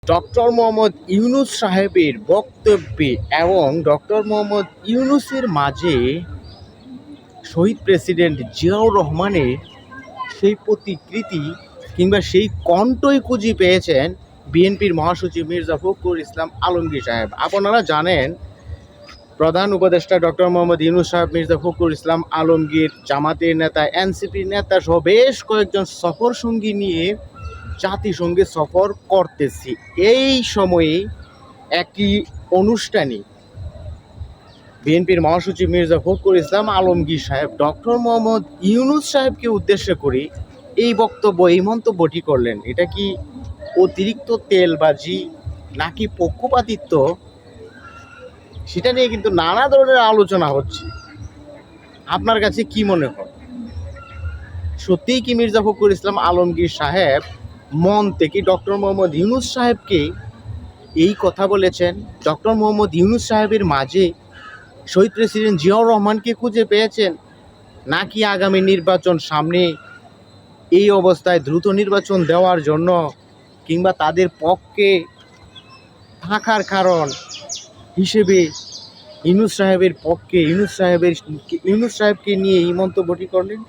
Doctor Mohammad Yunus সাহেবের বক্তব্যে এবং ডক্টর মোহাম্মদ ইউনূসের মাঝে শহীদ প্রেসিডেন্ট জিয়াউর রহমানের সেই প্রতিকৃতি কিংবা সেই কণ্ঠই খুঁজে পেয়েছেন বিএনপির মহাসচিব মির্জা ফখরুল ইসলাম আলমগীর সাহেব। আপনারা জানেন প্রধান উপদেষ্টা ডক্টর মোহাম্মদ ইউনূস সাহেব মির্জা ফখরুল ইসলাম আলমগীর, জামাতের নেতা, এনসিপির নেতা সহ বেশ কয়েকজন সফর সঙ্গী নিয়ে জাতিসংঘে সফর করতেছি। এই সময়ে একটি অনুষ্ঠানে বিএনপির মহাসচিব মির্জা ফখরুল ইসলাম আলমগীর সাহেব ডক্টর মোহাম্মদ ইউনূস সাহেবকে উদ্দেশ্য করে এই বক্তব্য, এই মন্তব্যটি করলেন। এটা কি অতিরিক্ত তেলবাজি নাকি পক্ষপাতিত্ব, সেটা নিয়ে কিন্তু নানা ধরনের আলোচনা হচ্ছে। আপনার কাছে কি মনে হয়, সত্যিই কি মির্জা ফখরুল ইসলাম আলমগীর সাহেব মন থেকে ডক্টর মোহাম্মদ ইউনূস সাহেবকে এই কথা বলেছেন? ডক্টর মোহাম্মদ ইউনূস সাহেবের মাঝে শহীদ প্রেসিডেন্ট জিয়াউর রহমানকে খুঁজে পেয়েছেন, নাকি আগামী নির্বাচন সামনে, এই অবস্থায় দ্রুত নির্বাচন দেওয়ার জন্য কিংবা তাদের পক্ষে থাকার কারণ হিসেবে ইউনূস সাহেবের পক্ষে ইউনূস সাহেবকে নিয়ে এই মন্তব্যটি করলেন?